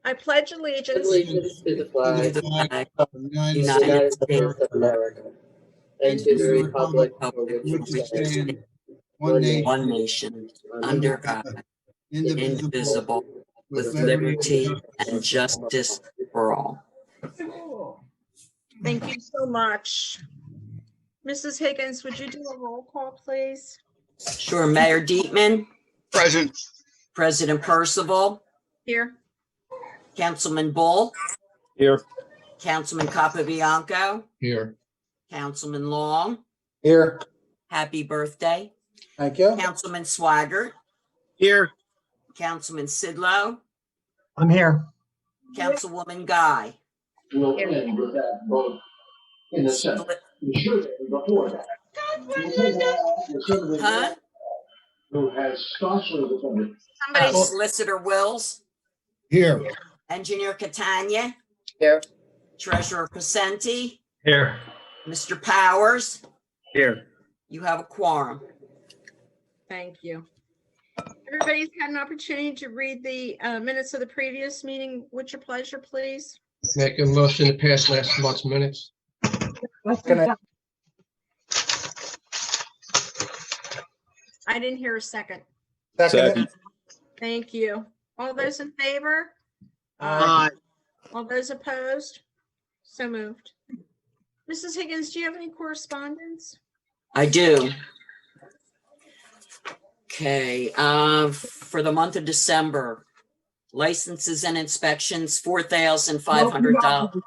I pledge allegiance Allegiance to the flag the flag of of the the United States of America and to the republic for Republic which it stands, one nation, under God, indivisible, with liberty and justice for all. Thank you so much. Mrs. Higgins, would you do a roll call, please? Sure. Mayor Dietman, Present. President Percival, Here. Councilman Bull, Here. Councilman Capabianco, Here. Councilman Long, Here. happy birthday, Thank you. Councilman Swaggart, Here. Councilman Sidlow, I'm here. Councilwoman Guy. Will end with that vote in the Senate. You should have before that. Huh? Who has staunchly defended. Solicitor Wills, Here. Engineer Catania, Here. Treasurer Crescenti, Here. Mr. Powers, Here. you have a quorum. Thank you. Everybody's had an opportunity to read the minutes of the previous meeting. What's your pleasure, please? Make a motion to pass last month's minutes. I didn't hear a second. Second. Thank you. All those in favor? Aye. All those opposed? So moved. Mrs. Higgins, do you have any correspondence? I do. Okay, for the month of December, licenses and inspections, $4,500.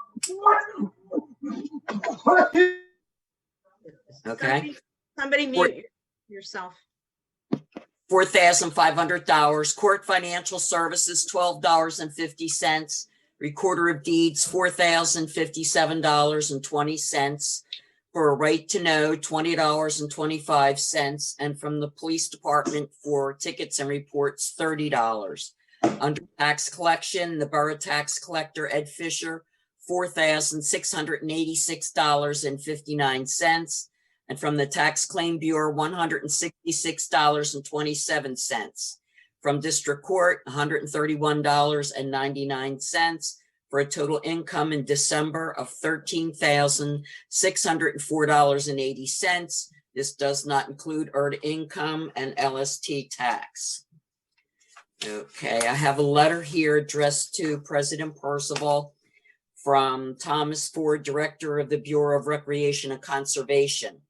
Okay, Somebody mute yourself. $4,500. Court financial services, $12.50. Recorder of deeds, $4,057.20. For a right to know, $20.25. And from the police department for tickets and reports, $30. Under tax collection, the borough tax collector, Ed Fisher, $4,686.59. And from the Tax Claim Bureau, $166.27. From District Court, $131.99 for a total income in December of $13,604.80. This does not include earned income and LST tax. Okay, I have a letter here addressed to President Percival from Thomas Ford, Director of the Bureau of Recreation and Conservation.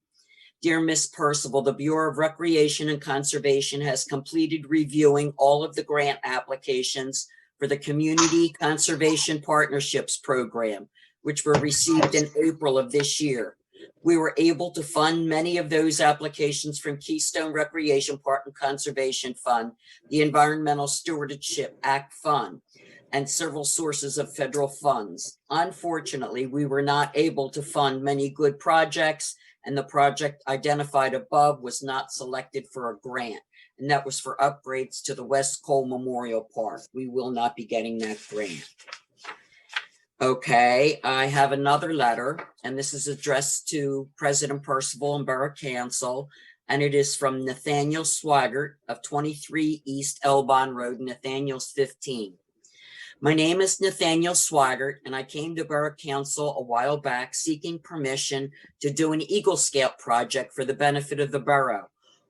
Dear Ms. Percival, the Bureau of Recreation and Conservation has completed reviewing all of the grant applications for the Community Conservation Partnerships Program, which were received in April of this year. We were able to fund many of those applications from Keystone Recreation Park and Conservation Fund, the Environmental Stewardship Act Fund, and several sources of federal funds. Unfortunately, we were not able to fund many good projects, and the project identified above was not selected for a grant, and that was for upgrades to the West Cole Memorial Park. We will not be getting that grant. Okay, I have another letter, and this is addressed to President Percival and Borough Council, and it is from Nathaniel Swaggart of 23 East Elbon Road, Nathaniel's 15. My name is Nathaniel Swaggart, and I came to Borough Council a while back seeking permission to do an Eagle Scout project for the benefit of the borough.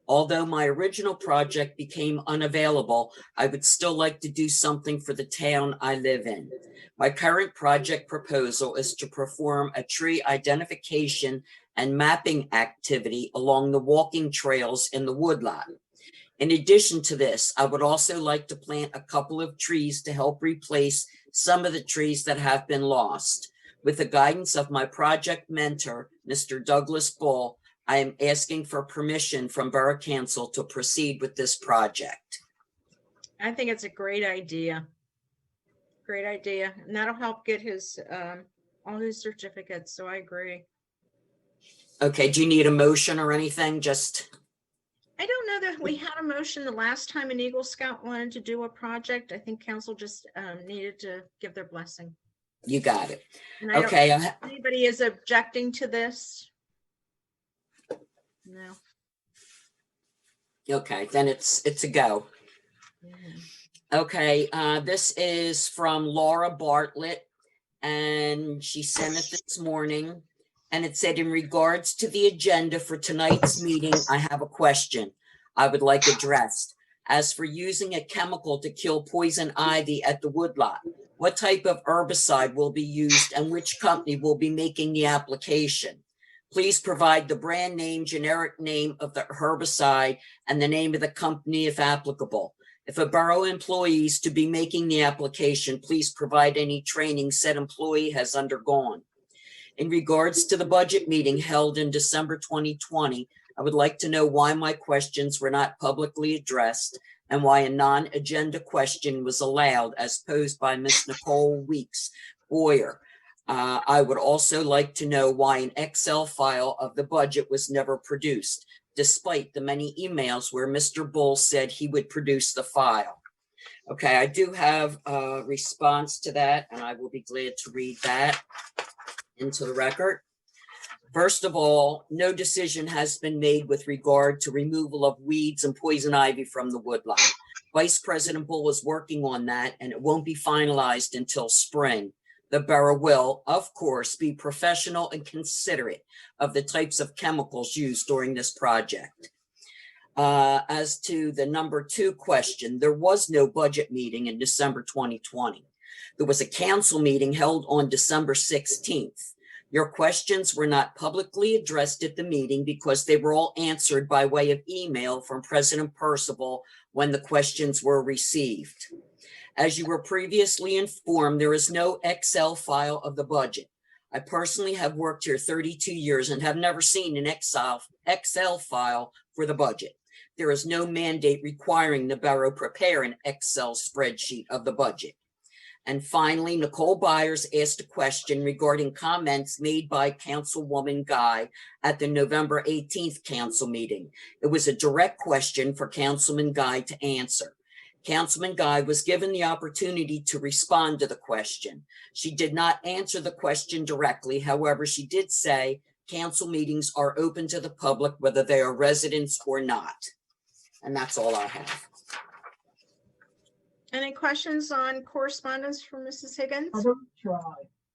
Although my original project became unavailable, I would still like to do something for the town I live in. My current project proposal is to perform a tree identification and mapping activity along the walking trails in the Woodlot. In addition to this, I would also like to plant a couple of trees to help replace some of the trees that have been lost. With the guidance of my project mentor, Mr. Douglas Bull, I am asking for permission from Borough Council to proceed with this project. I think it's a great idea. Great idea. And that'll help get his all his certificates. So I agree. Okay, do you need a motion or anything? I don't know that we had a motion the last time an Eagle Scout wanted to do a project. I think council just needed to give their blessing. You got it. And I Okay. don't think anybody is objecting to this. No. Okay, then it's a go. Mhm. Okay, this is from Laura Bartlett, and she sent it this morning. And it said, in regards to the agenda for tonight's meeting, I have a question I would like addressed. As for using a chemical to kill poison ivy at the Woodlot, what type of herbicide will be used and which company will be making the application? Please provide the brand name, generic name of the herbicide, and the name of the company if applicable. If a borough employee is to be making the application, please provide any training said employee has undergone. In regards to the budget meeting held in December 2020, I would like to know why my questions were not publicly addressed and why a non-agenda question was allowed as posed by Ms. Nicole Weeks Boyer. I would also like to know why an Excel file of the budget was never produced, despite the many emails where Mr. Bull said he would produce the file. Okay, I do have a response to that, and I will be glad to read that into the record. First of all, no decision has been made with regard to removal of weeds and poison ivy from the woodlot. Vice President Bull is working on that, and it won't be finalized until spring. The borough will, of course, be professional and considerate of the types of chemicals used during this project. As to the number 2 question, there was no budget meeting in December 2020. There was a council meeting held on December 16th. Your questions were not publicly addressed at the meeting because they were all answered by way of email from President Percival when the questions were received. As you were previously informed, there is no Excel file of the budget. I personally have worked here 32 years and have never seen an Excel file for the budget. There is no mandate requiring the borough prepare an Excel spreadsheet of the budget. And finally, Nicole Byers asked a question regarding comments made by Councilwoman Guy at the November 18th council meeting. It was a direct question for Councilman Guy to answer. Councilman Guy was given the opportunity to respond to the question. She did not answer the question directly. However, she did say council meetings are open to the public, whether they are residents or not. And that's all I have. Any questions on correspondence from Mrs. Higgins?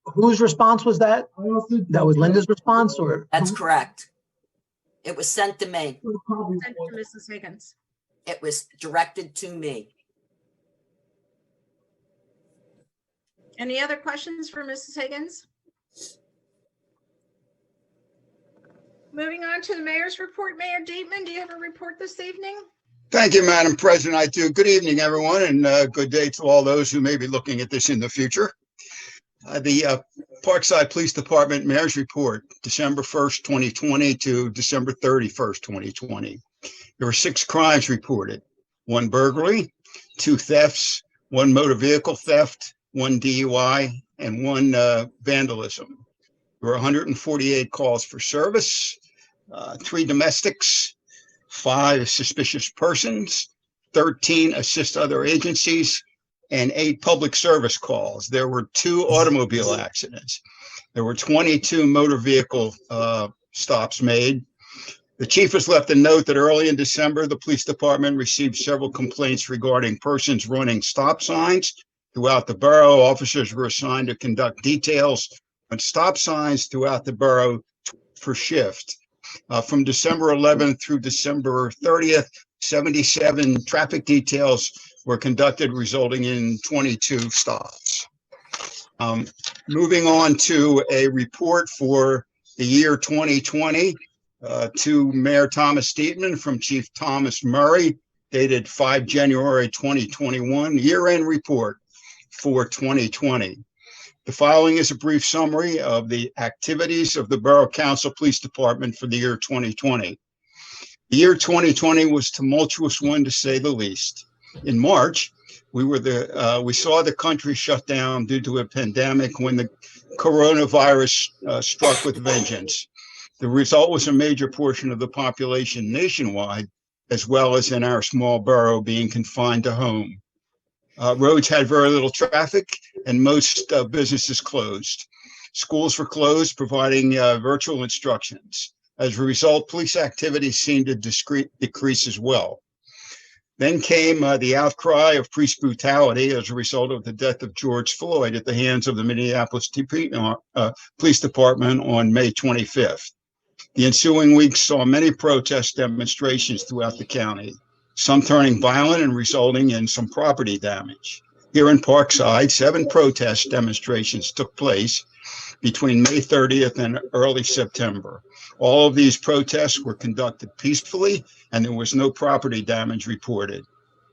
Whose response was that? That was Linda's response, or? That's correct. It was sent to me. Sent to Mrs. Higgins. It was directed to me. Any other questions for Mrs. Higgins? Moving on to the mayor's report. Mayor Dietman, do you have a report this evening? Thank you, Madam President. I do. Good evening, everyone, and good day to all those who may be looking at this in the future. The Parkside Police Department Mayor's Report, December 1st, 2020 to December 31st, 2020. There were 6 crimes reported: 1 burglary, 2 thefts, 1 motor vehicle theft, 1 DUI, and 1 vandalism. There were 148 calls for service, 3 domestics, 5 suspicious persons, 13 assist other agencies, and 8 public service calls. There were 2 automobile accidents. There were 22 motor vehicle stops made. The chief has left a note that early in December, the police department received several complaints regarding persons running stop signs throughout the borough. Officers were assigned to conduct details on stop signs throughout the borough for shift. From December 11th through December 30th, 77 traffic details were conducted, resulting in 22 stops. Moving on to a report for the year 2020 to Mayor Thomas Dietman from Chief Thomas Murray, dated 5 January 2021, year-end report for 2020. The following is a brief summary of the activities of the Borough Council Police Department for the year 2020. The year 2020 was a tumultuous one, to say the least. In March, we saw the country shut down due to a pandemic when the coronavirus struck with vengeance. The result was a major portion of the population nationwide, as well as in our small borough, being confined to home. Roads had very little traffic, and most businesses closed. Schools were closed, providing virtual instructions. As a result, police activity seemed to decrease as well. Then came the outcry of police brutality as a result of the death of George Floyd at the hands of the Minneapolis Police Department on May 25th. The ensuing weeks saw many protest demonstrations throughout the county, some turning violent and resulting in some property damage. Here in Parkside, 7 protest demonstrations took place between May 30th and early September. All of these protests were conducted peacefully, and there was no property damage reported.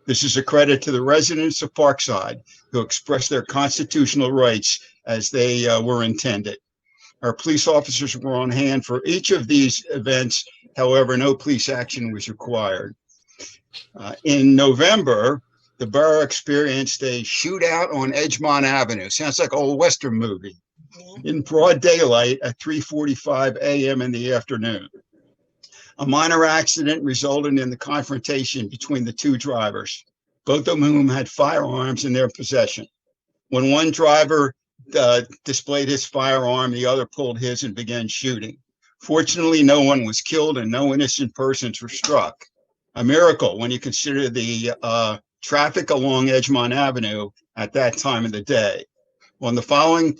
This is a credit to the residents of Parkside who expressed their constitutional rights as they were intended. Our police officers were on hand for each of these events. However, no police action was required. In November, the borough experienced a shootout on Edgemont Avenue. Sounds like an old Western movie. In broad daylight at 3:45 a.m. in the afternoon. A minor accident resulted in the confrontation between the 2 drivers, both of whom had firearms in their possession. When one driver displayed his firearm, the other pulled his and began shooting. Fortunately, no one was killed and no innocent persons were struck. A miracle when you consider the traffic along Edgemont Avenue at that time of the day. On the following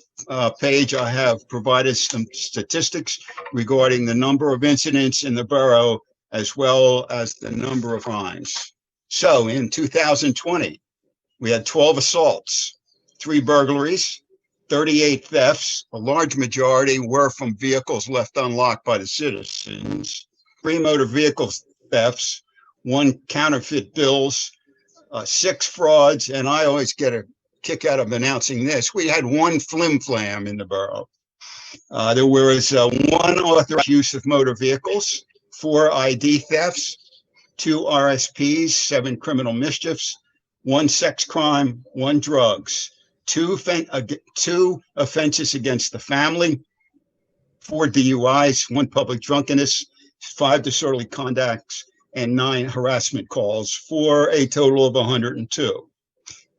page, I have provided some statistics regarding the number of incidents in the borough, as well as the number of crimes. So in 2020, we had 12 assaults, 3 burglaries, 38 thefts. A large majority were from vehicles left unlocked by the citizens, 3 motor vehicle thefts, 1 counterfeit bills, 6 frauds, and I always get a kick out of announcing this. We had 1 flim-flam in the borough. There was 1 authorized use of motor vehicles, 4 ID thefts, 2 RSPs, 7 criminal mischiefs, 1 sex crime, 1 drugs, 2 offenses against the family, 4 DUIs, 1 public drunkenness, 5 disorderly conducts, and 9 harassment calls, for a total of 102.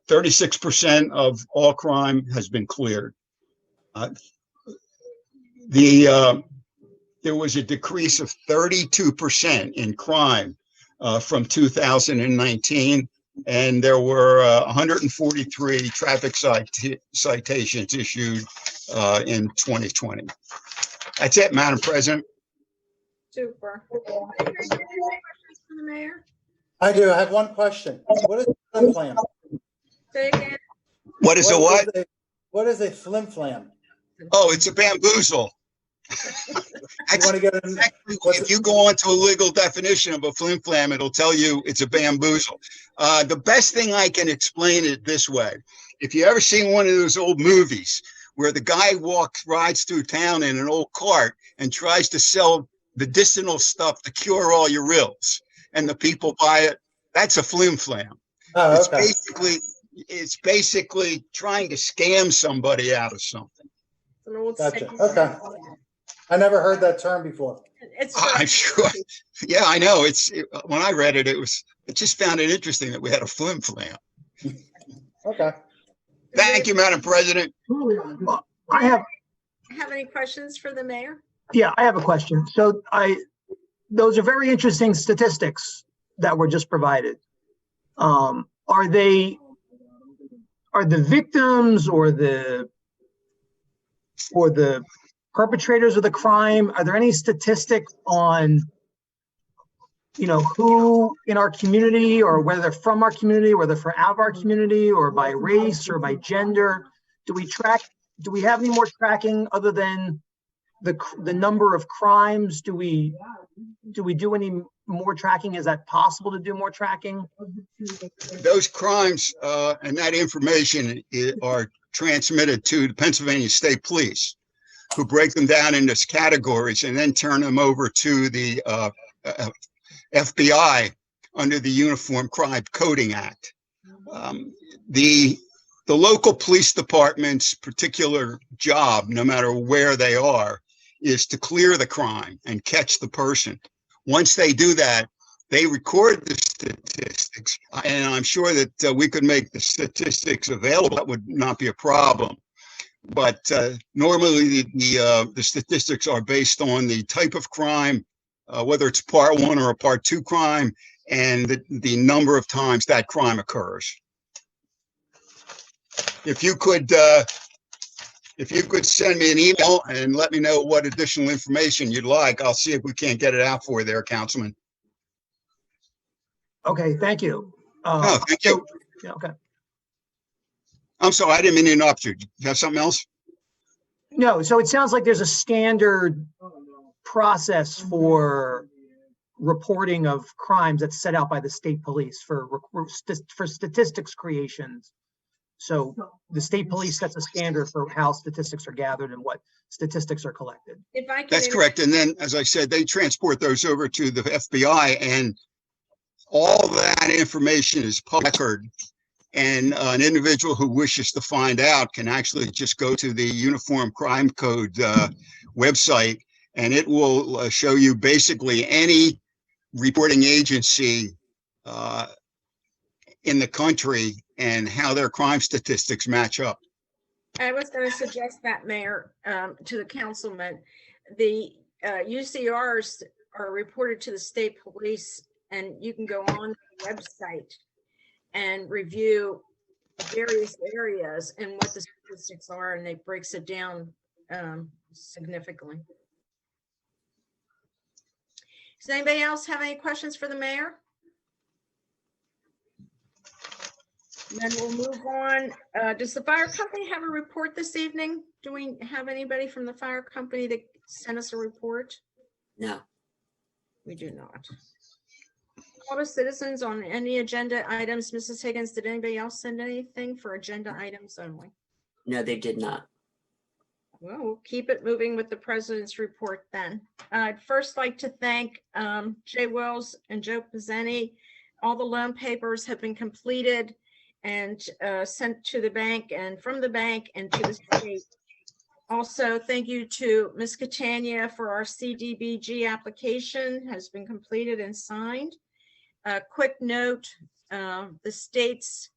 36% of all crime has been cleared. There was a decrease of 32% in crime from 2019, and there were 143 traffic citations issued in 2020. That's it, Madam President. Super. Any questions for the mayor? I do. I have one question. What is a flim flam? Say again. What is a what? What is a flim flam? Oh, it's a bamboozle. If you go onto a legal definition of a flim flam, it'll tell you it's a bamboozle. The best thing I can explain it this way: if you ever seen one of those old movies where the guy rides through town in an old cart and tries to sell medicinal stuff to cure all your ills, and the people buy it, that's a flim flam. Oh, okay. It's basically trying to scam somebody out of something. It's an old Gotcha. saying. Okay. I never heard that term before. I'm sure. Yeah, I know. When I read it, I just found it interesting that we had a flim flam. Okay. Thank you, Madam President. Well, I have any questions for the mayor? Yeah, I have a question. So those are very interesting statistics that were just provided. Are the victims or the perpetrators of the crime, are there any statistics on, who in our community, or whether they're from our community, whether they're from out of our community, or by race or by gender? Do we have any more tracking other than the number of crimes? Do we do any more tracking? Is that possible to do more tracking? Those crimes and that information are transmitted to the Pennsylvania State Police, who break them down into categories and then turn them over to the FBI under the Uniform Crime Coding Act. The local police department's particular job, no matter where they are, is to clear the crime and catch the person. Once they do that, they record the statistics, and I'm sure that we could make the statistics available. That would not be a problem. But normally the statistics are based on the type of crime, whether it's part 1 or a part 2 crime, and the number of times that crime occurs. If you could send me an email and let me know what additional information you'd like, I'll see if we can't get it out for you there, Councilman. Okay, thank you. Oh, thank you. Yeah, okay. I'm sorry, I didn't mean to interrupt you. You have something else? No, so it sounds like there's a standard process for reporting of crimes that's set out by the state police for statistics creations. So the state police sets a standard for how statistics are gathered and what statistics are collected. If I can. That's correct. And then, as I said, they transport those over to the FBI, and all that information is public record. And an individual who wishes to find out can actually just go to the Uniform Crime Code website, and it will show you basically any reporting agency in the country and how their crime statistics match up. I was going to suggest that, Mayor, to the councilman. The UCRs are reported to the state police, and you can go on the website and review various areas and what the statistics are, and it breaks it down significantly. Does anybody else have any questions for the mayor? Then we'll move on. Does the fire company have a report this evening? Do we have anybody from the fire company that sent us a report? No. We do not. All the citizens on any agenda items. Mrs. Higgins, did anybody else send anything for agenda items only? No, they did not. Well, we'll keep it moving with the president's report then. I'd first like to thank Jay Wells and Joe Pizzeni. All the loan papers have been completed and sent to the bank and from the bank and to the state. Also, thank you to Ms. Catania for our CDBG application has been completed and signed. A quick note, the state's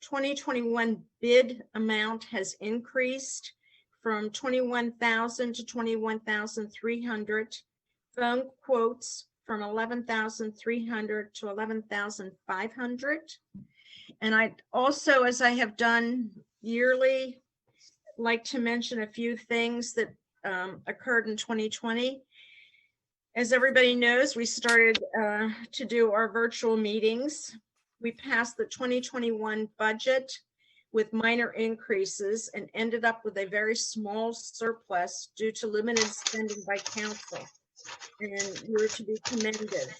2021 bid amount has increased from 21,000 to 21,300. Phone quotes from 11,300 to 11,500. And I also, as I have done yearly, like to mention a few things that occurred in 2020. As everybody knows, we started to do our virtual meetings. We passed the 2021 budget with minor increases and ended up with a very small surplus due to limited spending by council, and we were to be commended.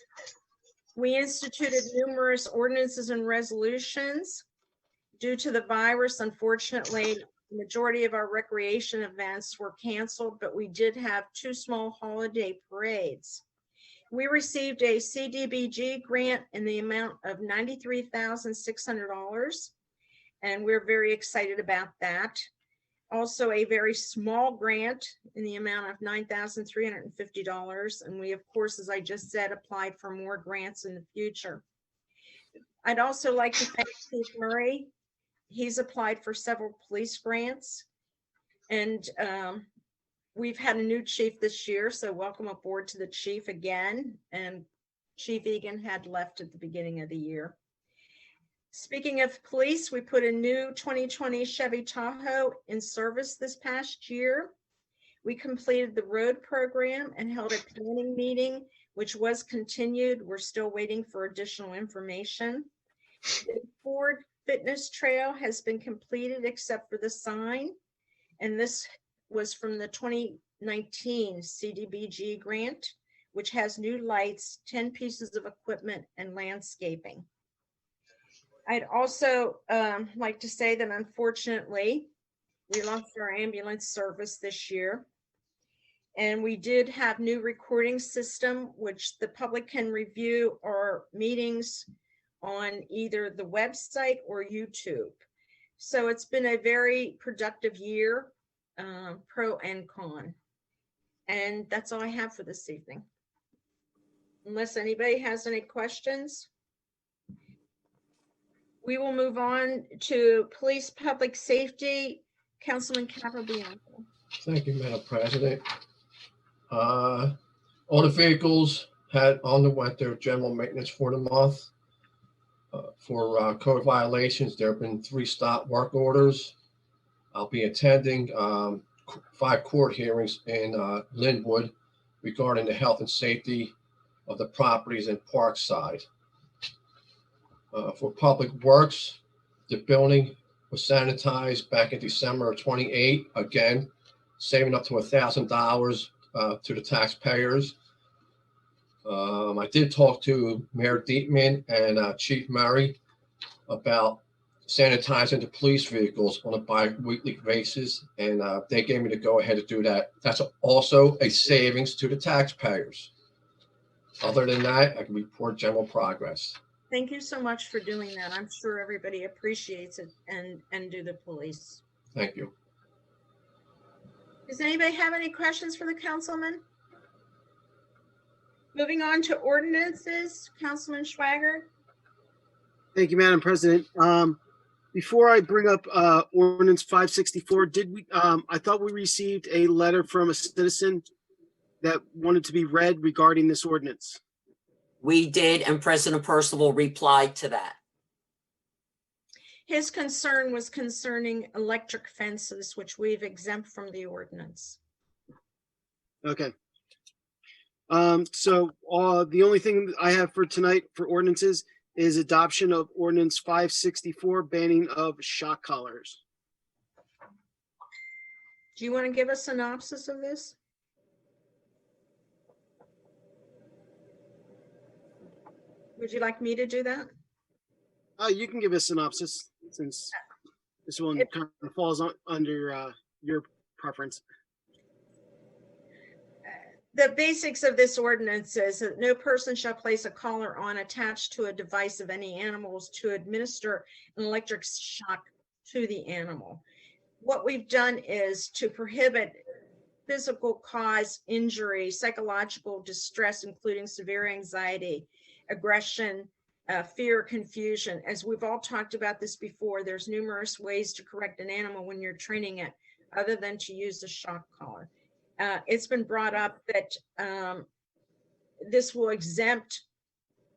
We instituted numerous ordinances and resolutions. Due to the virus, unfortunately, the majority of our recreation events were canceled, but we did have 2 small holiday parades. We received a CDBG grant in the amount of $93,600, and we're very excited about that. Also, a very small grant in the amount of $9,350, and we, of course, as I just said, applied for more grants in the future. I'd also like to thank Steve Murray. He's applied for several police grants, and we've had a new chief this year, so welcome aboard to the chief again. And Chief Egan had left at the beginning of the year. Speaking of police, we put a new 2020 Chevy Tahoe in service this past year. We completed the road program and held a planning meeting, which was continued. We're still waiting for additional information. The Ford Fitness Trail has been completed except for the sign, and this was from the 2019 CDBG grant, which has new lights, 10 pieces of equipment, and landscaping. I'd also like to say that unfortunately, we lost our ambulance service this year. And we did have new recording system, which the public can review our meetings on either the website or YouTube. So it's been a very productive year, pro and con. And that's all I have for this evening. Unless anybody has any questions. We will move on to police public safety. Councilman Capabianco. Thank you, Madam President. All the vehicles had underwent their general maintenance for the month. For code violations, there have been 3 stop work orders. I'll be attending 5 court hearings in Linwood regarding the health and safety of the properties in Parkside. For public works, the building was sanitized back in December of 28, again, saving up to $1,000 to the taxpayers. I did talk to Mayor Dietman and Chief Murray about sanitizing the police vehicles on a bi-weekly basis, and they gave me the go-ahead to do that. That's also a savings to the taxpayers. Other than that, I can report general progress. Thank you so much for doing that. I'm sure everybody appreciates it, and do the police. Thank you. Does anybody have any questions for the councilman? Moving on to ordinances, Councilman Schwager. Thank you, Madam President. Before I bring up ordinance 564, I thought we received a letter from a citizen that wanted to be read regarding this ordinance. We did, and President Percival replied to that. His concern was concerning electric fences, which we've exempt from the ordinance. Okay. So the only thing I have for tonight for ordinances is adoption of ordinance 564, banning of shock collars. Do you want to give a synopsis of this? Would you like me to do that? You can give a synopsis since this one kind of falls under your preference. The basics of this ordinance is that no person shall place a collar on attached to a device of any animals to administer an electric shock to the animal. What we've done is to prohibit physical cause injury, psychological distress, including severe anxiety, aggression, fear, confusion. As we've all talked about this before, there's numerous ways to correct an animal when you're training it other than to use a shock collar. It's been brought up that this will exempt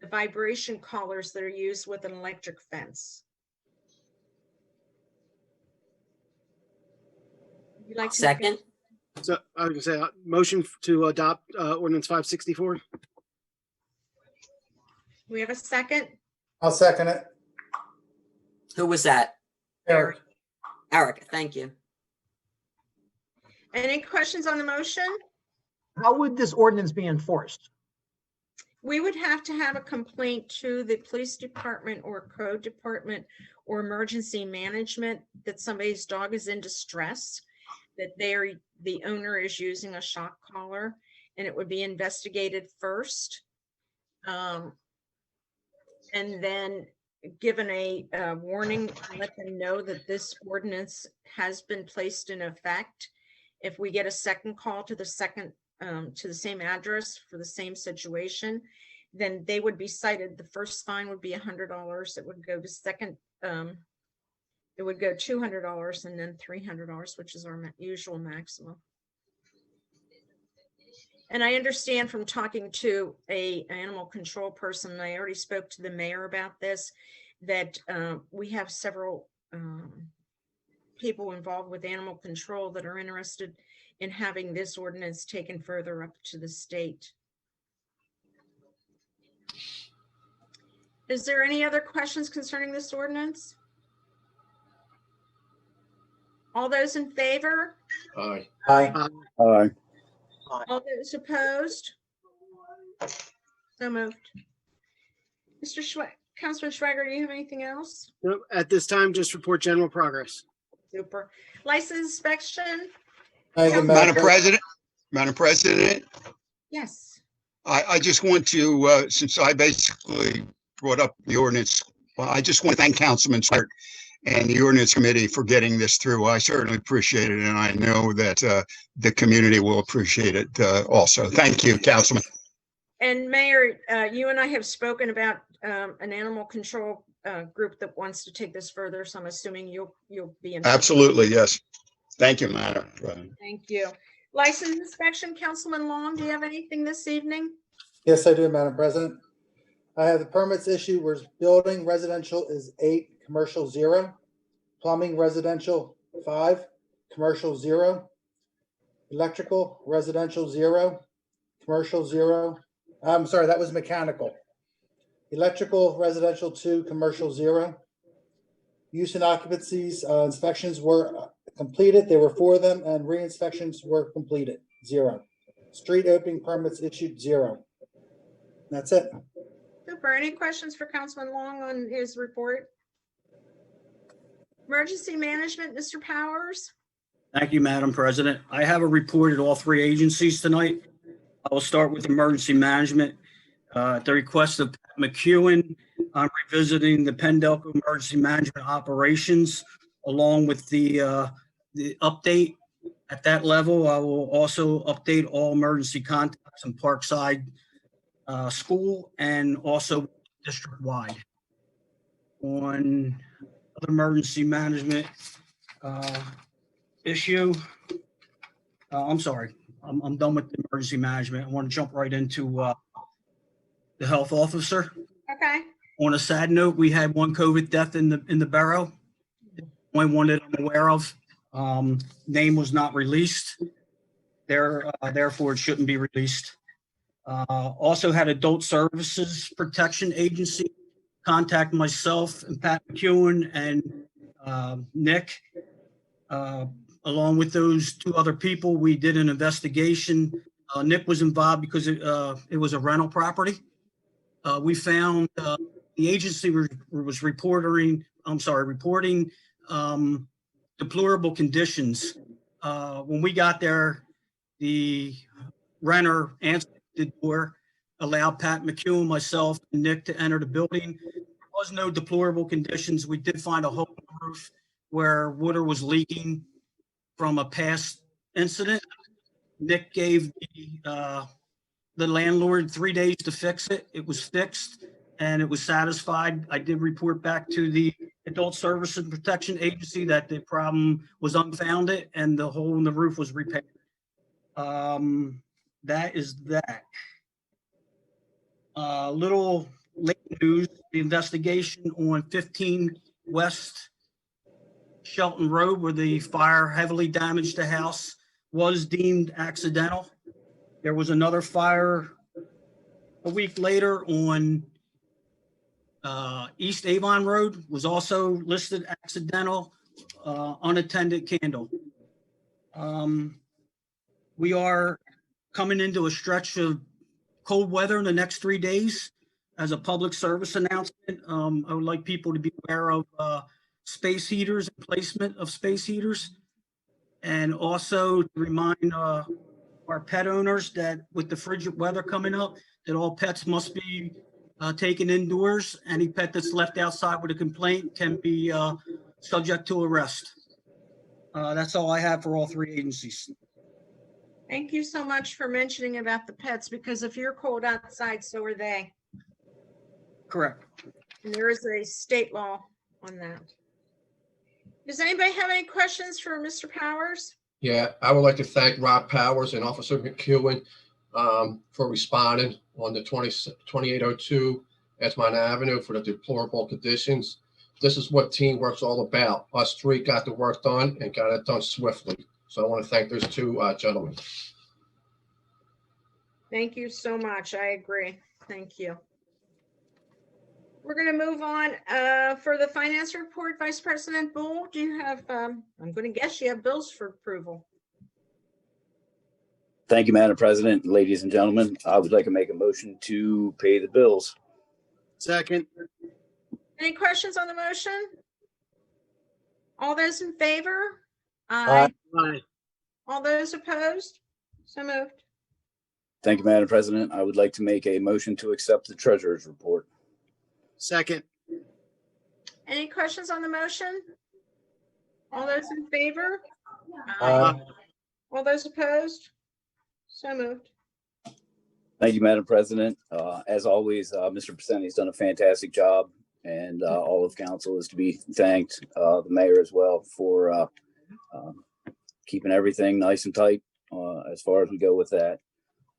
the vibration collars that are used with an electric fence. Would you like to Second, So I was gonna say motion to adopt ordinance 564. We have a second? I'll second it. who was that? Eric. Eric, thank you. Any questions on the motion? How would this ordinance be enforced? We would have to have a complaint to the police department or code department or emergency management that somebody's dog is in distress, that the owner is using a shock collar, and it would be investigated first. And then given a warning, let them know that this ordinance has been placed in effect. If we get a second call to the same address for the same situation, then they would be cited. The first fine would be $100. It would go to second, it would go $200 and then $300, which is our usual maximum. And I understand from talking to an animal control person, and I already spoke to the mayor about this, that we have several people involved with animal control that are interested in having this ordinance taken further up to the state. Is there any other questions concerning this ordinance? All those in favor? Aye. Aye. Aye. All those opposed? So moved. Councilman Schwager, do you have anything else? Nope, at this time, just report general progress. Super. License inspection? Thank you, Madam President, Yes. I just want to, since I basically brought up the ordinance, well, I just want to thank Councilman Swart and the ordinance committee for getting this through. I certainly appreciate it, and I know that the community will appreciate it also. Thank you, Councilman. And Mayor, you and I have spoken about an animal control group that wants to take this further, so I'm assuming you'll be in. Absolutely, yes. Thank you, Madam. Thank you. License inspection, Councilman Long, do you have anything this evening? Yes, I do, Madam President. I have the permits issued where building residential is 8, commercial 0. Plumbing residential 5, commercial 0. Electrical residential 0, commercial 0. I'm sorry, that was mechanical. Electrical residential 2, commercial 0. Use and occupancies inspections were completed. There were 4 of them, and re-inspections were completed, 0. Street opening permits issued, 0. That's it. Super. Any questions for Councilman Long on his report? Emergency Management, Mr. Powers? Thank you, Madam President. I have a report at all 3 agencies tonight. I will start with Emergency Management. At the request of Pat McEwen, I'm revisiting the Pendelco Emergency Management operations along with the update. At that level, I will also update all emergency contacts in Parkside School and also district-wide. On other emergency management issue, I'm sorry, I'm done with the emergency management. I want to jump right into the health officer. Okay. On a sad note, we had 1 COVID death in the borough. Only one that I'm aware of. Name was not released. Therefore, it shouldn't be released. Also had Adult Services Protection Agency contact myself and Pat McEwen and Nick. Along with those 2 other people, we did an investigation. Nick was involved because it was a rental property. We found the agency was reporting deplorable conditions. When we got there, the renter answered the door, allowed Pat McEwen, myself, and Nick to enter the building. There was no deplorable conditions. We did find a hole in the roof where water was leaking from a past incident. Nick gave the landlord 3 days to fix it. It was fixed and it was satisfied. I did report back to the Adult Services Protection Agency that the problem was unfounded and the hole in the roof was repaired. That is that. Little late news, the investigation on 15 West Shelton Road where the fire heavily damaged the house was deemed accidental. There was another fire a week later on East Avon Road, was also listed accidental, unattended candle. We are coming into a stretch of cold weather in the next 3 days. As a public service announcement, I would like people to be aware of space heaters and placement of space heaters. And also to remind our pet owners that with the frigid weather coming up, that all pets must be taken indoors. Any pet that's left outside with a complaint can be subject to arrest. That's all I have for all 3 agencies. Thank you so much for mentioning about the pets, because if you're cold outside, so are they. Correct. And there is a state law on that. Does anybody have any questions for Mr. Powers? Yeah, I would like to thank Rob Powers and Officer McEwen for responding on the 2802 Esmond Avenue for the deplorable conditions. This is what teamwork's all about. Us 3 got the work done and got it done swiftly. So I want to thank those 2 gentlemen. Thank you so much. I agree. Thank you. We're going to move on for the finance report. Vice President Bull, do you have, I'm going to guess you have bills for approval. Thank you, Madam President. Ladies and gentlemen, I would like to make a motion to pay the bills. Second. Any questions on the motion? All those in favor? Aye. Aye. All those opposed? So moved. Thank you, Madam President. I would like to make a motion to accept the treasurer's report. Second. Any questions on the motion? All those in favor? Aye. All those opposed? So moved. Thank you, Madam President. As always, Mr. Pacini has done a fantastic job, and all of council is to be thanked. The mayor as well for keeping everything nice and tight as far as we go with that.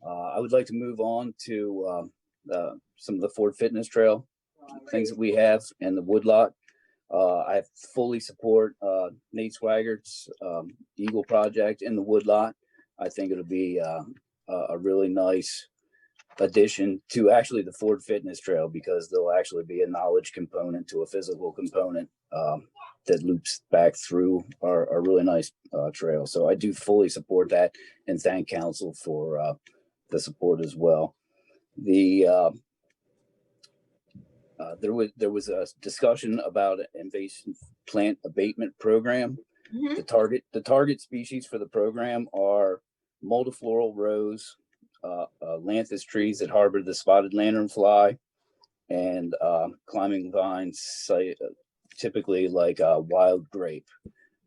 I would like to move on to some of the Ford Fitness Trail things that we have and the Woodlot. I fully support Nate Swaggart's Eagle project in the Woodlot. I think it'll be a really nice addition to actually the Ford Fitness Trail, because there'll actually be a knowledge component to a physical component that loops back through our really nice trail. So I do fully support that and thank council for the support as well. There was a discussion about an invasive plant abatement program. Mhm. The target species for the program are multifloral rose, lanthus trees that harbor the spotted lanternfly, and climbing vines, typically like wild grape.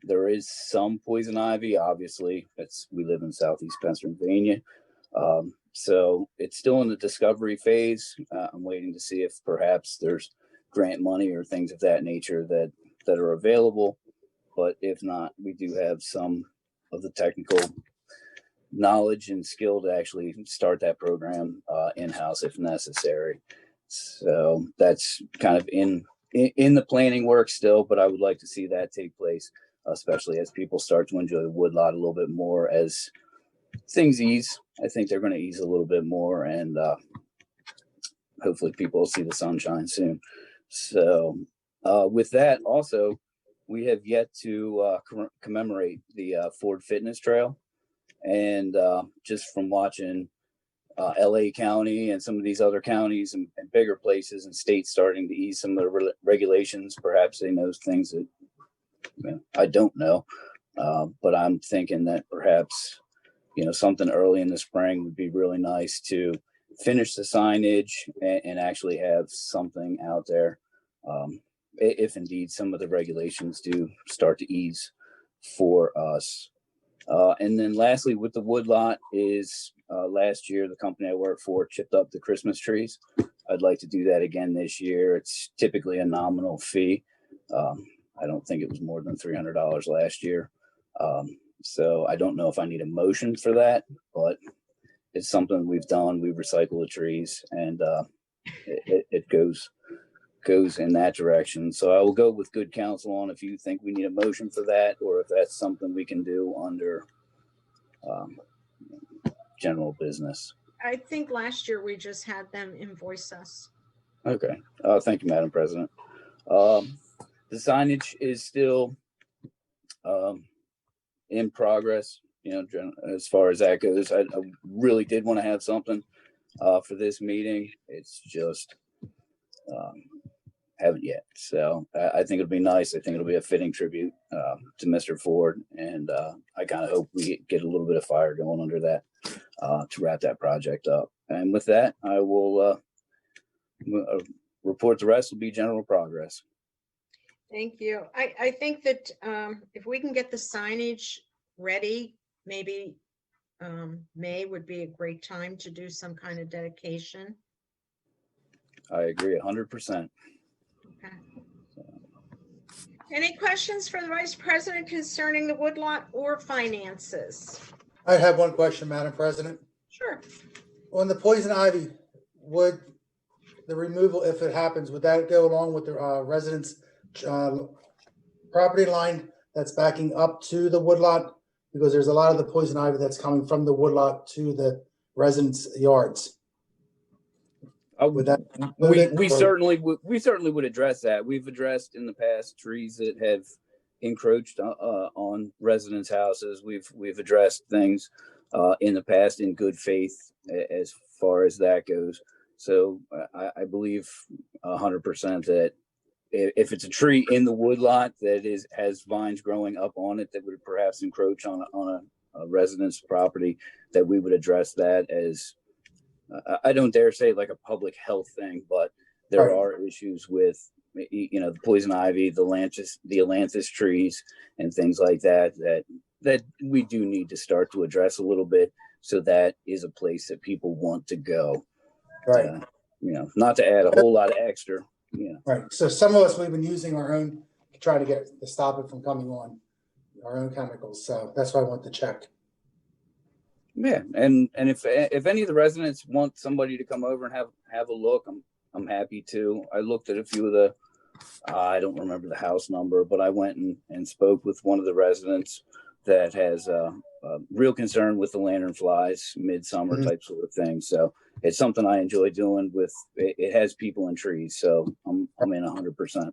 There is some poison ivy, obviously. We live in Southeast Pennsylvania. So it's still in the discovery phase. I'm waiting to see if perhaps there's grant money or things of that nature that are available. But if not, we do have some of the technical knowledge and skill to actually start that program in-house if necessary. So that's kind of in the planning work still, but I would like to see that take place, especially as people start to enjoy the Woodlot a little bit more as things ease. I think they're going to ease a little bit more, and hopefully people will see the sunshine soon. So with that, also, we have yet to commemorate the Ford Fitness Trail. And just from watching LA County and some of these other counties and bigger places and states starting to ease some of the regulations, perhaps they know things that I don't know. But I'm thinking that perhaps something early in the spring would be really nice to finish the signage and actually have something out there if indeed some of the regulations do start to ease for us. And then lastly, with the Woodlot is last year, the company I work for chipped up the Christmas trees. I'd like to do that again this year. It's typically a nominal fee. I don't think it was more than $300 last year. So I don't know if I need a motion for that, but it's something we've done. We recycle the trees, and it goes in that direction. So I will go with good counsel on if you think we need a motion for that, or if that's something we can do under general business. I think last year we just had them invoice us. Okay. Thank you, Madam President. The signage is still in progress, as far as that goes. I really did want to have something for this meeting. It's just haven't yet. So I think it'll be nice. I think it'll be a fitting tribute to Mr. Ford. And I kind of hope we get a little bit of fire going under that to wrap that project up. And with that, I will report the rest will be general progress. Thank you. I think that if we can get the signage ready, maybe May would be a great time to do some kind of dedication. I agree 100%. Okay. Any questions for the Vice President concerning the Woodlot or finances? I have one question, Madam President. Sure. On the poison ivy, would the removal, if it happens, would that go along with the residents' property line that's backing up to the Woodlot? Because there's a lot of the poison ivy that's coming from the Woodlot to the residents' yards. Would that we certainly would address that. We've addressed in the past trees that have encroached on residents' houses. We've addressed things in the past in good faith as far as that goes. So I believe 100% that if it's a tree in the Woodlot that has vines growing up on it that would perhaps encroach on a resident's property, that we would address that as I don't dare say like a public health thing, but there are issues with the poison ivy, the ailanthus trees, and things like that we do need to start to address a little bit. So that is a place that people want to go. Right. Not to add a whole lot of extra. Right. So some of us, we've been using our own to try to stop it from coming on, our own chemicals. So that's why I want to check. Yeah, and if any of the residents want somebody to come over and have a look, I'm happy to. I looked at a few of the, I don't remember the house number, but I went and spoke with one of the residents that has a real concern with the lanternflies, midsummer type sort of thing. So it's something I enjoy doing. With it has people and trees, so I'm in 100%.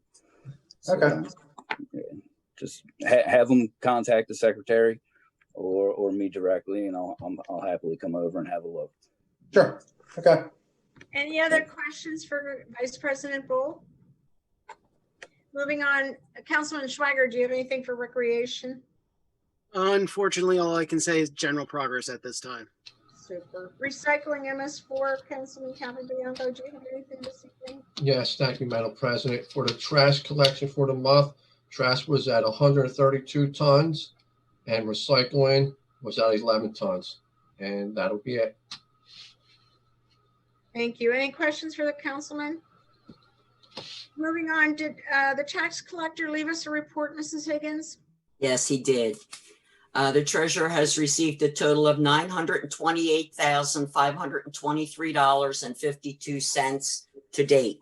So, Okay. yeah, just have them contact the secretary or me directly, and I'll happily come over and have a look. Sure. Okay. Any other questions for Vice President Bull? Moving on, Councilman Schweiger, do you have anything for recreation? Unfortunately, all I can say is general progress at this time. Super. Recycling MS4, Councilman Calvin Bianco, do you have anything this evening? Yes, thank you, Madam President. For the trash collection for the month, trash was at 132 tons and recycling was at 11 tons. And that'll be it. Thank you. Any questions for the councilman? Moving on, did the tax collector leave us a report, Mrs. Higgins? Yes, he did. The treasurer has received a total of $928,523.52 to date.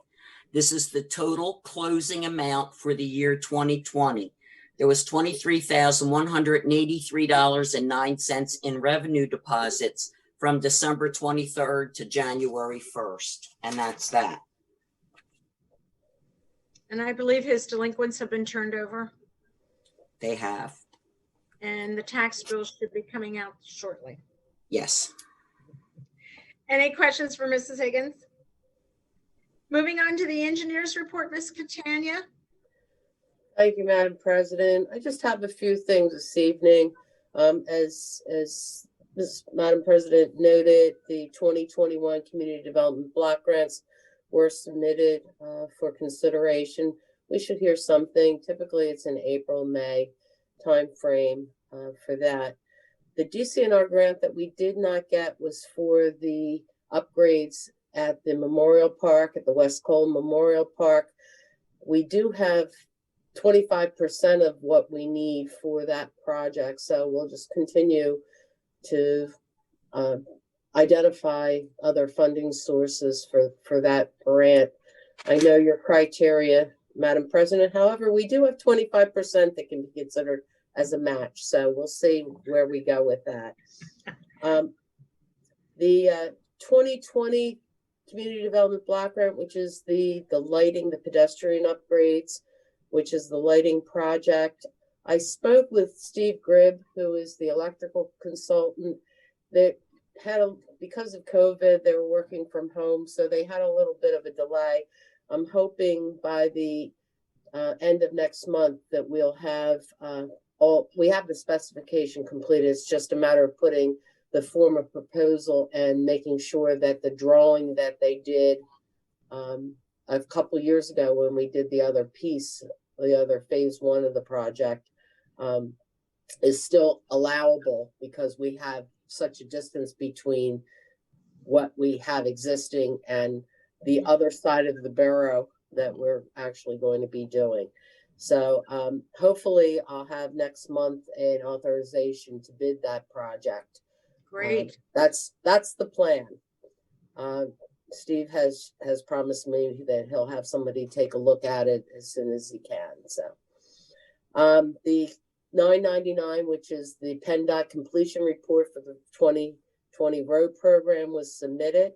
This is the total closing amount for the year 2020. There was $23,183.09 in revenue deposits from December 23rd to January 1st, and that's that. And I believe his delinquents have been turned over. They have. And the tax bill should be coming out shortly. Yes. Any questions for Mrs. Higgins? Moving on to the engineer's report, Ms. Catania. Thank you, Madam President. I just have a few things this evening. As Madam President noted, the 2021 Community Development Block Grants were submitted for consideration. We should hear something. Typically, it's in April, May timeframe for that. The DCNR grant that we did not get was for the upgrades at the Memorial Park, at the West Cole Memorial Park. We do have 25% of what we need for that project. So we'll just continue to identify other funding sources for that grant. I know your criteria, Madam President. However, we do have 25% that can be considered as a match. So we'll see where we go with that. The 2020 Community Development Block Grant, which is the lighting, the pedestrian upgrades, which is the lighting project. I spoke with Steve Gribb, who is the electrical consultant, that had because of COVID, they were working from home, so they had a little bit of a delay. I'm hoping by the end of next month that we'll have we have the specification completed. It's just a matter of putting the form of proposal and making sure that the drawing that they did a couple years ago when we did the other piece, the other phase one of the project, is still allowable because we have such a distance between what we have existing and the other side of the borough that we're actually going to be doing. So hopefully I'll have next month an authorization to bid that project. Great. That's the plan. Steve has promised me that he'll have somebody take a look at it as soon as he can. So the 999, which is the PennDOT completion report for the 2020 road program, was submitted.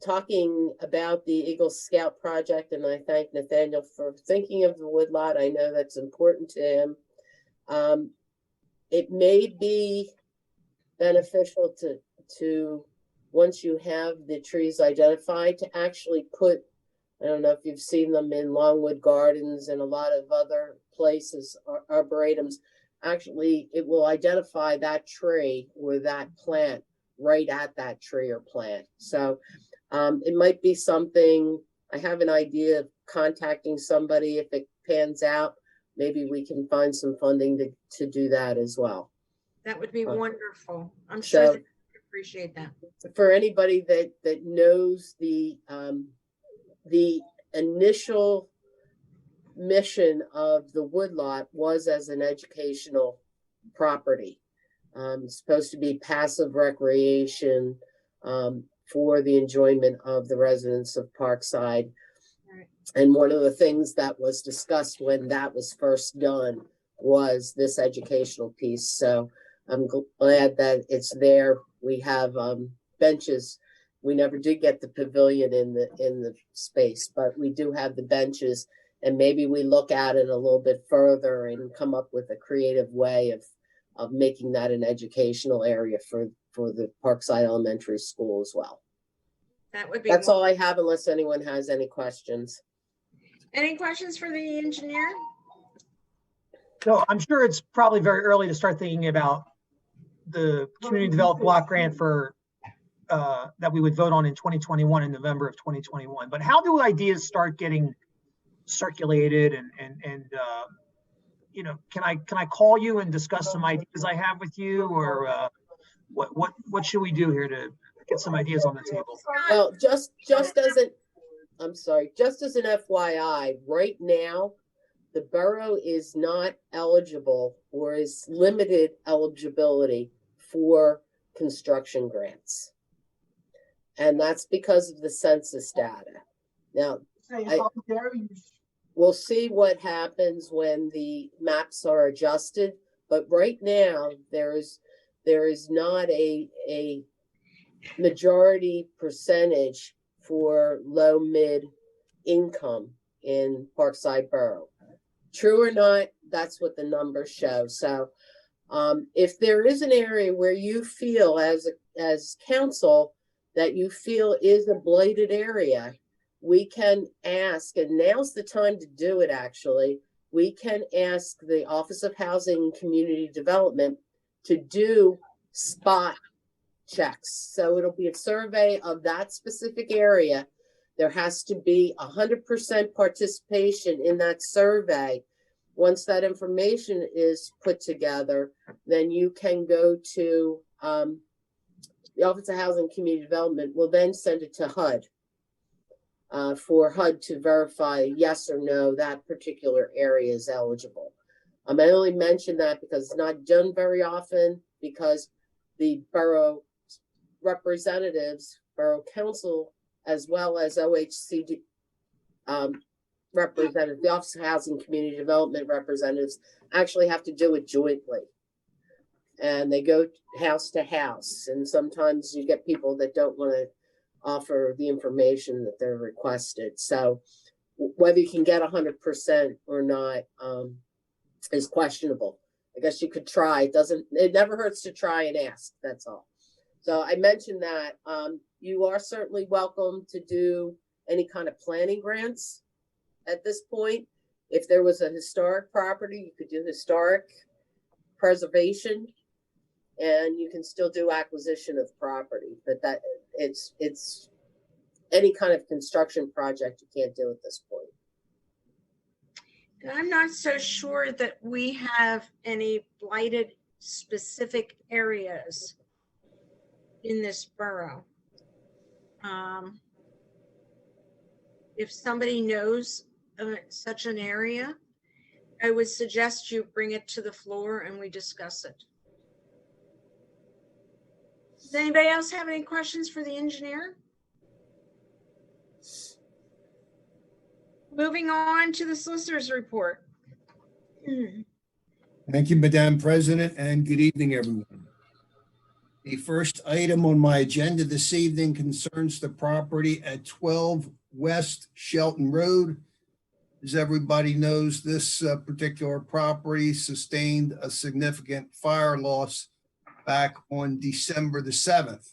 Talking about the Eagle Scout project, and I thank Nathaniel for thinking of the Woodlot. I know that's important to him. It may be beneficial to once you have the trees identified to actually put, I don't know if you've seen them in Longwood Gardens and a lot of other places, arboretums. Actually, it will identify that tree or that plant right at that tree or plant. So it might be something. I have an idea of contacting somebody. If it pans out, maybe we can find some funding to do that as well. That would be wonderful. I'm sure they appreciate that. For anybody that knows the initial mission of the Woodlot was as an educational property. It's supposed to be passive recreation for the enjoyment of the residents of Parkside. Right. And one of the things that was discussed when that was first done was this educational piece. So I'm glad that it's there. We have benches. We never did get the pavilion in the space, but we do have the benches, and maybe we look at it a little bit further and come up with a creative way of making that an educational area for the Parkside Elementary School as well. That would be. That's all I have, unless anyone has any questions. Any questions for the engineer? So I'm sure it's probably very early to start thinking about the community development block grant for that we would vote on in 2021, in November of 2021. But how do ideas start getting circulated and you know, can I call you and discuss some ideas I have with you, or what should we do here to get some ideas on the table? Well, just as an FYI, right now, the borough is not eligible or is limited eligibility for construction grants. And that's because of the census data. Now, we'll see what happens when the maps are adjusted, but right now there is not a majority percentage for low mid income in Parkside Borough. True or not, that's what the numbers show. So if there is an area where you feel as council that you feel is a blighted area, we can ask, and now's the time to do it actually, we can ask the Office of Housing and Community Development to do spot checks. So it'll be a survey of that specific area. There has to be 100% participation in that survey. Once that information is put together, then you can go to the Office of Housing and Community Development will then send it to HUD for HUD to verify yes or no that particular area is eligible. I only mention that because it's not done very often, because the borough representatives, borough council, as well as OHCD representatives, the Office of Housing and Community Development representatives actually have to do it jointly. And they go house to house. And sometimes you get people that don't want to offer the information that they're requested. So whether you can get 100% or not is questionable. I guess you could try. It never hurts to try and ask. That's all. So I mentioned that you are certainly welcome to do any kind of planning grants at this point. If there was a historic property, you could do historic preservation, and you can still do acquisition of property, but that it's any kind of construction project you can't do at this point. And I'm not so sure that we have any blighted specific areas in this borough. If somebody knows such an area, I would suggest you bring it to the floor and we discuss it. Does anybody else have any questions for the engineer? Moving on to the solicitor's report. Thank you, Madam President, and good evening, everyone. The first item on my agenda this evening concerns the property at 12 West Shelton Road. As everybody knows, this particular property sustained a significant fire loss back on December the 7th.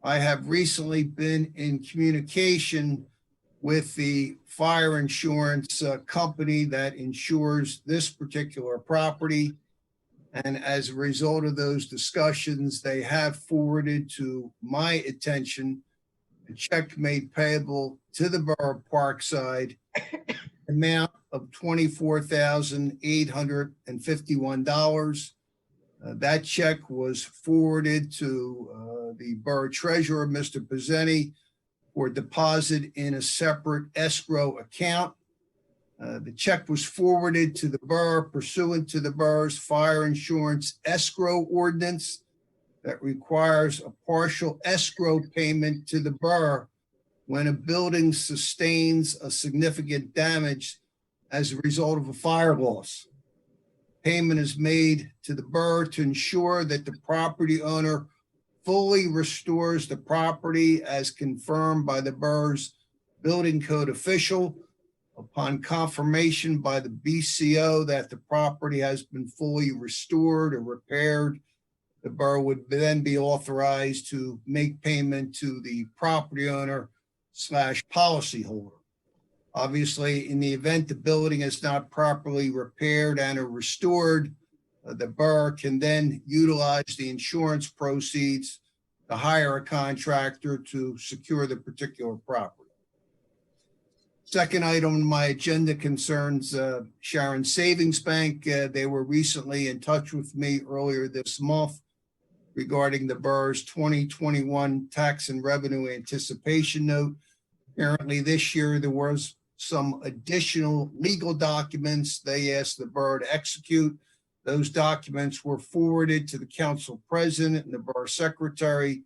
I have recently been in communication with the fire insurance company that insures this particular property. And as a result of those discussions, they have forwarded to my attention a check made payable to the Borough of Parkside, amount of $24,851. That check was forwarded to the Borough Treasurer, Mr. Pizzeni, for deposit in a separate escrow account. The check was forwarded to the borough pursuant to the borough's fire insurance escrow ordinance that requires a partial escrow payment to the borough when a building sustains a significant damage as a result of a fire loss. Payment is made to the borough to ensure that the property owner fully restores the property as confirmed by the borough's building code official. Upon confirmation by the BCO that the property has been fully restored or repaired, the borough would then be authorized to make payment to the property owner / policyholder. Obviously, in the event the building is not properly repaired and or restored, the borough can then utilize the insurance proceeds to hire a contractor to secure the particular property. Second item on my agenda concerns Sharon Savings Bank. They were recently in touch with me earlier this month regarding the borough's 2021 tax and revenue anticipation note. Apparently this year there was some additional legal documents they asked the borough to execute. Those documents were forwarded to the council president and the borough secretary,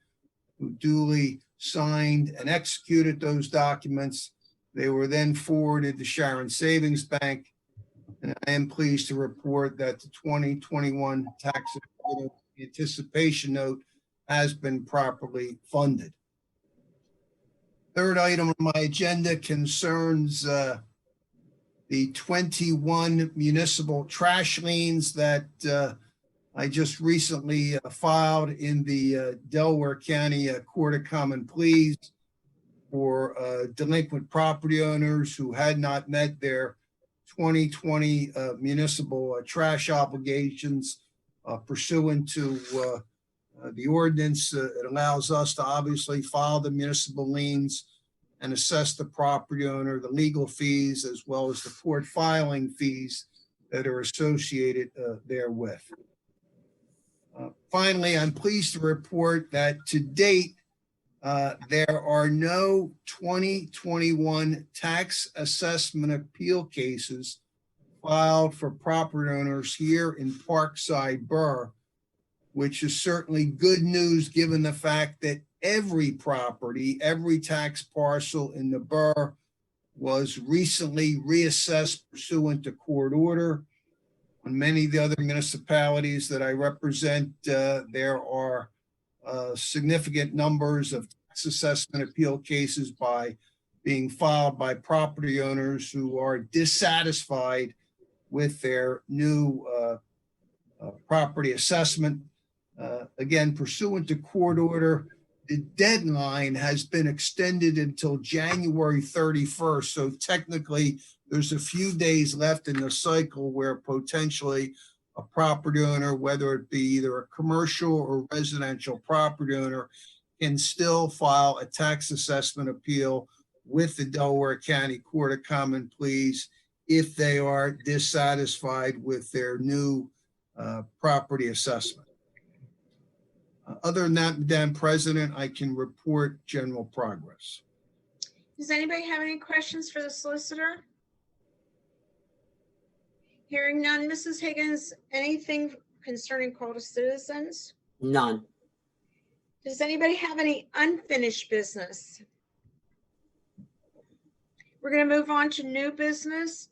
who duly signed and executed those documents. They were then forwarded to Sharon Savings Bank, and I am pleased to report that the 2021 tax anticipation note has been properly funded. Third item on my agenda concerns the 21 municipal trash liens that I just recently filed in the Delaware County Court of Common Pleas for delinquent property owners who had not met their 2020 municipal trash obligations pursuant to the ordinance. It allows us to obviously file the municipal liens and assess the property owner, the legal fees, as well as the court filing fees that are associated therewith. Finally, I'm pleased to report that to date, there are no 2021 tax assessment appeal cases filed for property owners here in Parkside Borough, which is certainly good news given the fact that every property, every tax parcel in the borough was recently reassessed pursuant to court order. On many of the other municipalities that I represent, there are significant numbers of tax assessment appeal cases being filed by property owners who are dissatisfied with their new property assessment. Again, pursuant to court order, the deadline has been extended until January 31st. So technically, there's a few days left in the cycle where potentially a property owner, whether it be either a commercial or residential property owner, can still file a tax assessment appeal with the Delaware County Court of Common Pleas if they are dissatisfied with their new property assessment. Other than that, Madam President, I can report general progress. Does anybody have any questions for the solicitor? Hearing none. Mrs. Higgins, anything concerning call to citizens? None. Does anybody have any unfinished business? We're going to move on to new business.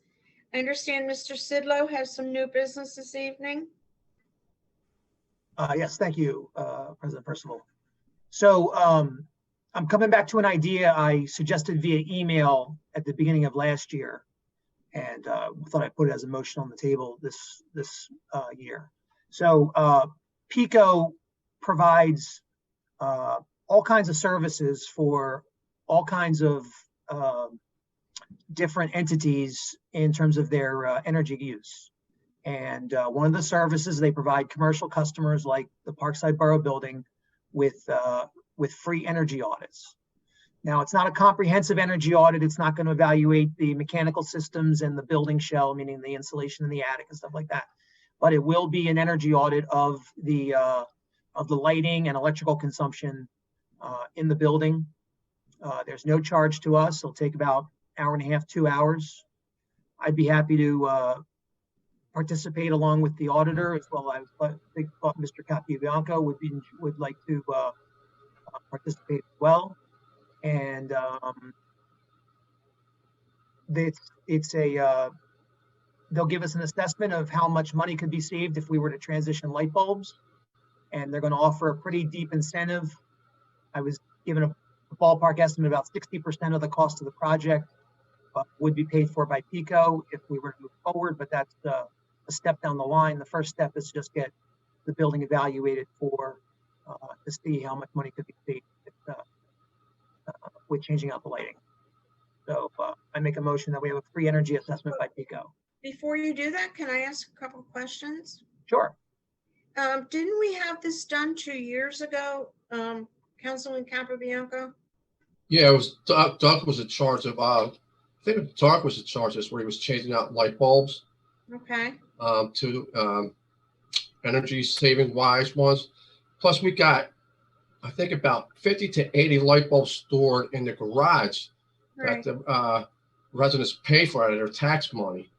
I understand Mr. Sidlow has some new business this evening. Yes, thank you, President Percival. So I'm coming back to an idea I suggested via email at the beginning of last year, and thought I'd put it as a motion on the table this year. So PICO provides all kinds of services for all kinds of different entities in terms of their energy use. And one of the services they provide commercial customers like the Parkside Borough building with free energy audits. Now, it's not a comprehensive energy audit. It's not going to evaluate the mechanical systems and the building shell, meaning the insulation in the attic and stuff like that. But it will be an energy audit of the lighting and electrical consumption in the building. There's no charge to us. It'll take about an hour and a half, 2 hours. I'd be happy to participate along with the auditor as well. I think Mr. Capibianco would like to participate as well. And they'll give us an assessment of how much money could be saved if we were to transition light bulbs. And they're going to offer a pretty deep incentive. I was given a ballpark estimate, about 60% of the cost of the project would be paid for by PICO if we were to move forward, but that's a step down the line. The first step is just get the building evaluated to see how much money could be saved with changing out the lighting. So I make a motion that we have a free energy assessment by PICO. Before you do that, can I ask a couple of questions? Sure. Didn't we have this done 2 years ago, Councilman Capabianco? Yeah, it was Doug was in charge of, I think Doug was in charge of this, where he was changing out light bulbs Okay. to energy saving wise ones. Plus we got, I think, about 50 to 80 light bulbs stored in the garage Right. that the residents pay for out of their tax money.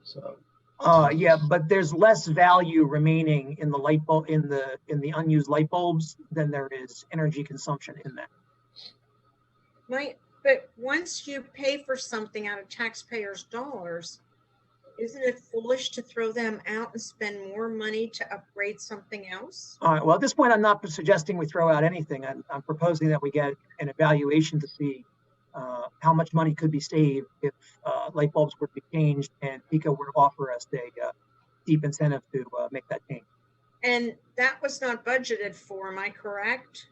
So Yeah, but there's less value remaining in the light bulb in the unused light bulbs than there is energy consumption in them. Right. But once you pay for something out of taxpayers' dollars, isn't it foolish to throw them out and spend more money to upgrade something else? All right. Well, at this point, I'm not suggesting we throw out anything. I'm proposing that we get an evaluation to see how much money could be saved if light bulbs were to be changed and PICO were to offer us a deep incentive to make that change. And that was not budgeted for, am I correct?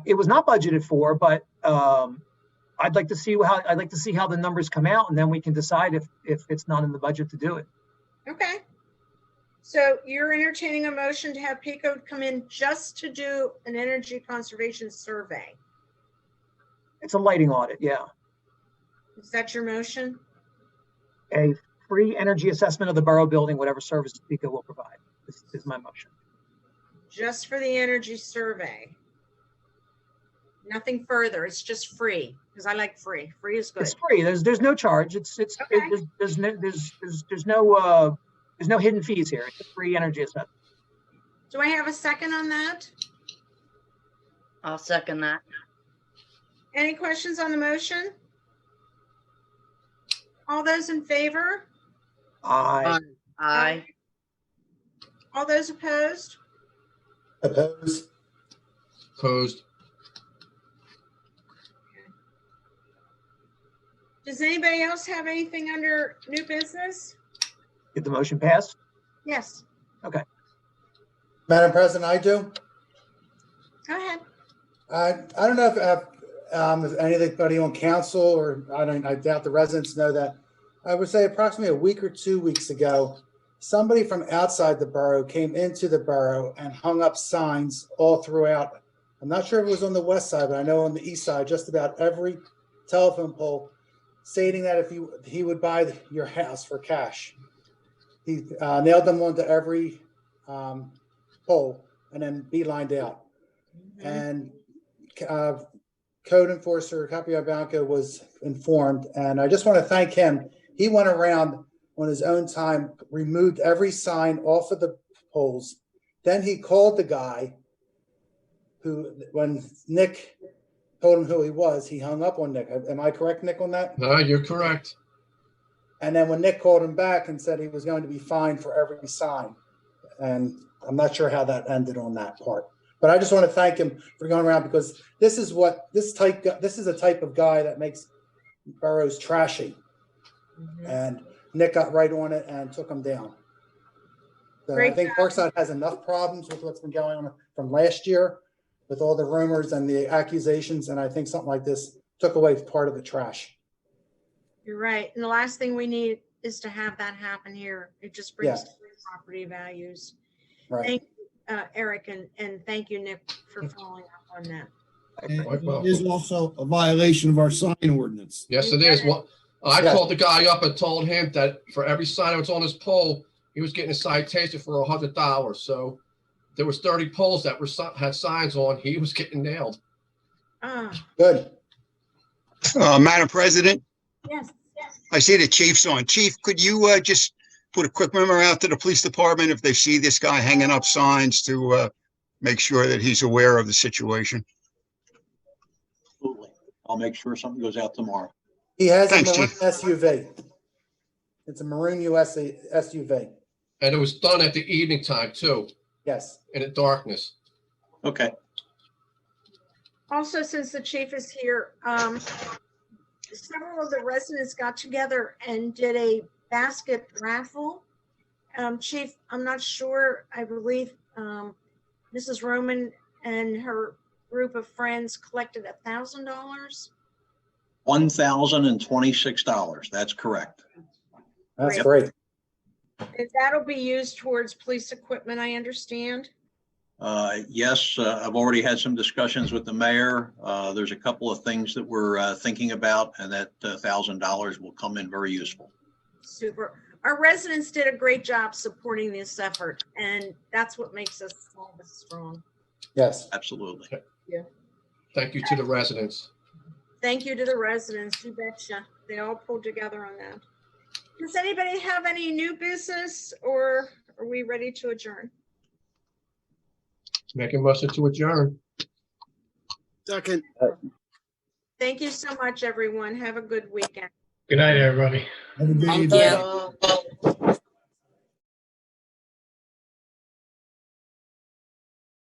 It was not budgeted for, but I'd like to see how the numbers come out, and then we can decide if it's not in the budget to do it. Okay. So you're entertaining a motion to have PICO come in just to do an energy conservation survey. It's a lighting audit, yeah. Is that your motion? A free energy assessment of the borough building, whatever services PICO will provide. This is my motion. Just for the energy survey. Nothing further. It's just free because I like free. Free is good. It's free. There's no charge. Okay. There's no hidden fees here. It's a free energy assessment. Do I have a second on that? I'll second that. Any questions on the motion? All those in favor? Aye. Aye. All those opposed? Opposed? opposed. Does anybody else have anything under new business? Did the motion pass? Yes, Madam President, I do. go ahead. I don't know if anybody on council or I doubt the residents know that. I would say approximately a week or 2 weeks ago, somebody from outside the borough came into the borough and hung up signs all throughout. I'm not sure if it was on the west side, but I know on the east side, just about every telephone pole stating that if he would buy your house for cash. He nailed them onto every pole and then beelined out. And code enforcer Capiabanco was informed, and I just want to thank him. He went around on his own time, removed every sign off of the poles. Then he called the guy who, when Nick told him who he was, he hung up on Nick. Am I correct, Nick, on that? No, you're correct. And then when Nick called him back and said he was going to be fined for every sign, and I'm not sure how that ended on that part. But I just want to thank him for going around, because this is a type of guy that makes boroughs trashy. And Nick got right on it and took him down. So Great I think job. Parkside has enough problems with what's been going on from last year with all the rumors and the accusations. And I think something like this took away part of the trash. You're right. And the last thing we need is to have that happen here. It just brings Yeah. down property values. Right. Thank you, Eric, and thank you, Nick, for following up on that. And Quite well. it is also a violation of our sign ordinance. Yes, it is. Well, I Yes. called the guy up and told him that for every sign that was on his pole, he was getting a citation for $100. So there was 30 poles that had signs on. He was getting nailed. Ah, Good. Madam President, yes. I see the chief's on. Chief, could you just put a quick memo out to the police department if they see this guy hanging up signs to make sure that he's aware of the situation? Absolutely. I'll make sure something goes out tomorrow. He has a Thanks, maroon Chief. SUV. It's a maroon US SUV. And it was done at the evening time too, Yes. in the darkness. Okay. Also, since the chief is here, several of the residents got together and did a basket raffle. Chief, I'm not sure, I believe Mrs. Roman and her group of friends collected $1,000. $1,026. That's correct. That's Great. great. And that'll be used towards police equipment, I understand. Yes, I've already had some discussions with the mayor. There's a couple of things that we're thinking about, and that $1,000 will come in very useful. Super. Our residents did a great job supporting this effort, and that's what makes us all this strong. Yes. Absolutely. Thank you to the residents. Thank you to the residents, you betcha. They all pulled together on that. Does anybody have any new business, or are we ready to adjourn? Make a motion to adjourn. Second. Thank you so much, everyone. Have a good weekend. Good night, everybody. Have a good Thank evening. you.